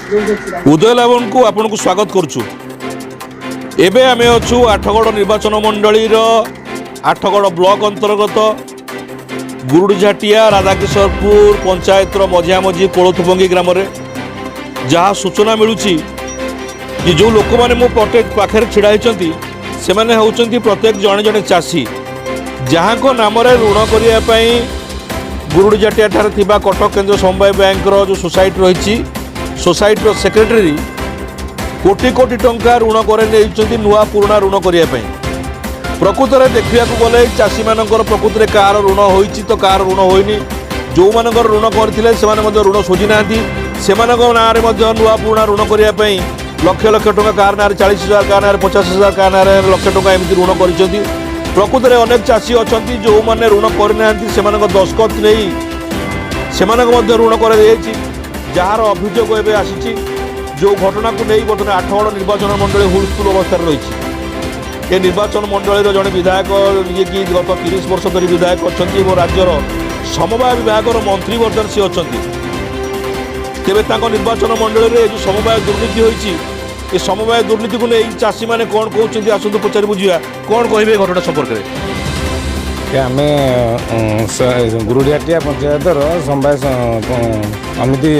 उदय लावन को आपन को स्वागत करुचु। एबे आमे अछु आठगड़ निर्वाचन मंडलीर आठगड़ ब्लॉक अंतर्गत गुरुडीझाटिया राधाकिशोरपुर पंचायतर मझियामझी कोलथुबंगी ग्राम रे जहाँ सूचना मिलूची कि जो लोक मैंने मो पाखे छिड़ा होती से मैंने होती प्रत्येक जड़े जड़े चाषी जहाँ को नाम ऋण करने गुरुडीझाटिया ठारे थिबा कटक केन्द्र समवाय बैंक जो सोसाइटी रही सोसाइटर सेक्रेटरी कोटी कोटी टंका ऋण कर नुआ पुराणा ऋण करने प्रकृत में देखा गले चाषी मान प्रकृत में कार ऋण होती तो कार ऋण होनी जो मान ऋण करते ऋण सुझी ना से ना नुआ पुराणा ऋण करने लक्ष लक्ष टंका कार ना 40,000 कार ना 50,000 कार ना लक्ष टंका एमती ऋण कर प्रकृत में अनेक चाषी अच्छा जो मैंने ऋण करना दस्खत नहीं से ऋण कर जार अभियोग एवं आसी जो घटना को नहीं बर्तमान आठगड़ निर्वाचन मंडली हुलस्थुल अवस्था रही ये निर्वाचन मंडलीर जड़े विधायक ये कि गत 30 वर्ष धरी विधायक अच्छा राज्यर समवाय विभाग मंत्री बर्तमान सी अच्छा तेज निर्वाचन मंडली में जो समवाय दुर्नीति होती ये समवाय दुर्नीति को नहीं चाषी मैंने कौन कहते आसतु पचार बुझा कौन कहे घटना संपर्क में आम गुरुडीझाटिया पंचायतर समवाय समिति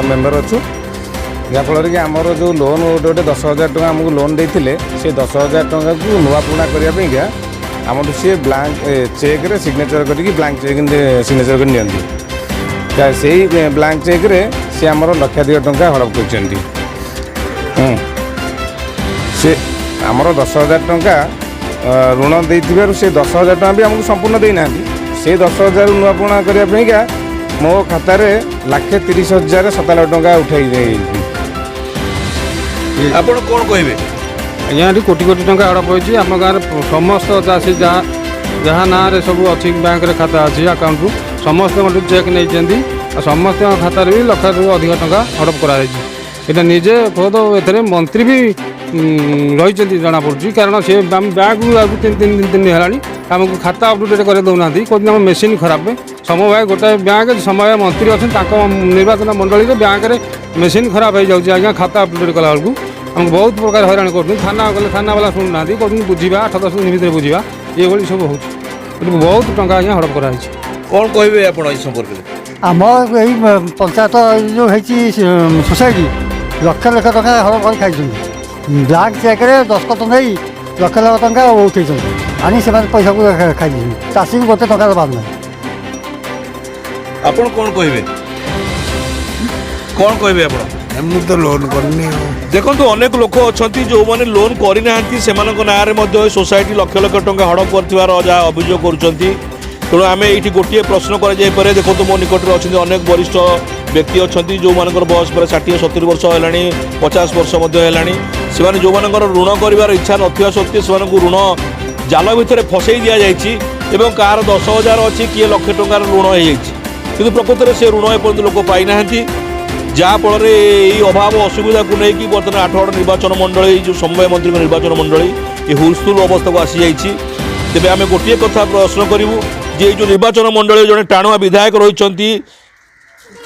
मेम्बर अच्छु जहाँफल कि आमर जो लोन गोटे 10,000 टका आमको लोन देते से 10,000 टका को नुआ पुराणा करने आम सी ब्लांक चेक रे सिग्नेचर करके ब्लांक चेक सिग्नेचर कर नि से ब्लांक चेक रे से आमर लक्षाधिक टका हड़प कर से आमर 10,000 टका ऋण दे से 10,000 टका भी आमको संपूर्ण देना से 10,000 नुआ पुराणा करने मो खाता 1,30,000 टका उठाई आपण कौन कहे आज्ञा कोटी कोटी टंका हड़प होती आम गाँव समस्त चाषी जहाँ ना सब अच्छी बैंक रे खाता अच्छी अकाउंट रु समस्त चेक नहीं समस्त खातार भी लक्ष रु अधिक टंका हड़प कर निजे खुद ए मंत्री भी रही जना पड़ी कारण से बैंक तीन दिन है आमको खाता अपडेट कर दौना कौन मेसीन खराब समवाय गोटे बैंक समवाय मंत्री अच्छा निर्वाचन मंडली में बैंक में मेसीन खराब हो जाए आज्ञा खाता अपडेट कला बेलू आमको बहुत प्रकार हैरान कर थाना गले थाना वाला शुणुना कौन बुझा 8-10 दिन भितर बुझा ये सब हो बहुत टंका आज्ञा हड़प कराई कौन कहे आप संपर्क में आम यही पंचायत जो सोसाइटी लक्ष लक्ष टका हड़प कर खाई ब्लांक चेक्रे दस्खत नहीं लक्ष लक्ष टका उठे आनी से पैसा को खाई चाषी को गोटे टका दबार ना आपण कौन कहे कौन कहे आप तो लोन करनी देखो अनेक लोक अच्छा जो मैंने लोन करना ना सोसाइटी लक्ष लक्ष टंका हड़प कर अभियोग कर तेणु आम ये गोटे प्रश्न कर देखो मो निकट में अच्छे अनेक वरिष्ठ व्यक्ति अच्छा जो मान बयस पर 60-70 वर्ष है 50 वर्ष है जो मान ऋण कर इच्छा ना सत्वे से ऋण जाल भितर फसई दि जाए कार 10,000 अच्छी किए लक्ष टंकार ऋण हो प्रकृत में से ऋण एपर्त लोक पाईना जहाँफल यही अभाव असुविधा को लेकिन बर्तमान आठगड़ निर्वाचन मंडली जो समवाय मंत्री निर्वाचन मंडली ये हुलस्थुल अवस्था को आसी जाइए तेज आम गोटे कथा प्रश्न करूँ जे जो निर्वाचन मंडली जड़े टाणुआ विधायक रही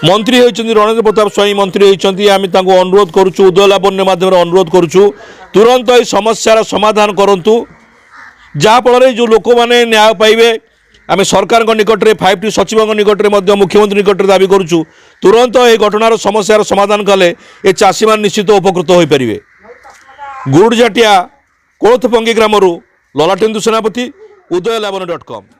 मंत्री होती रणेन्द्र प्रताप स्वाई मंत्री होती आम अनुरोध करुचु उदय लावण्य माध्यम अनुरोध करुचु तुरंत ये समस्यार समाधान करूँ जहाँफल जो लोक मैंने न्याय पाइबे आम सरकार निकट में 5टी सचिव निकट में मुख्यमंत्री निकट में दाबी करुचु तुरंत ये घटनार समस्यार समाधान कले ये चाषी मान निश्चित उपकृत हो पारे। गुरुडीझाटिया कोलथुबंगी ग्रामरू ललाटेन्दु सेनापति उदयलावन.com।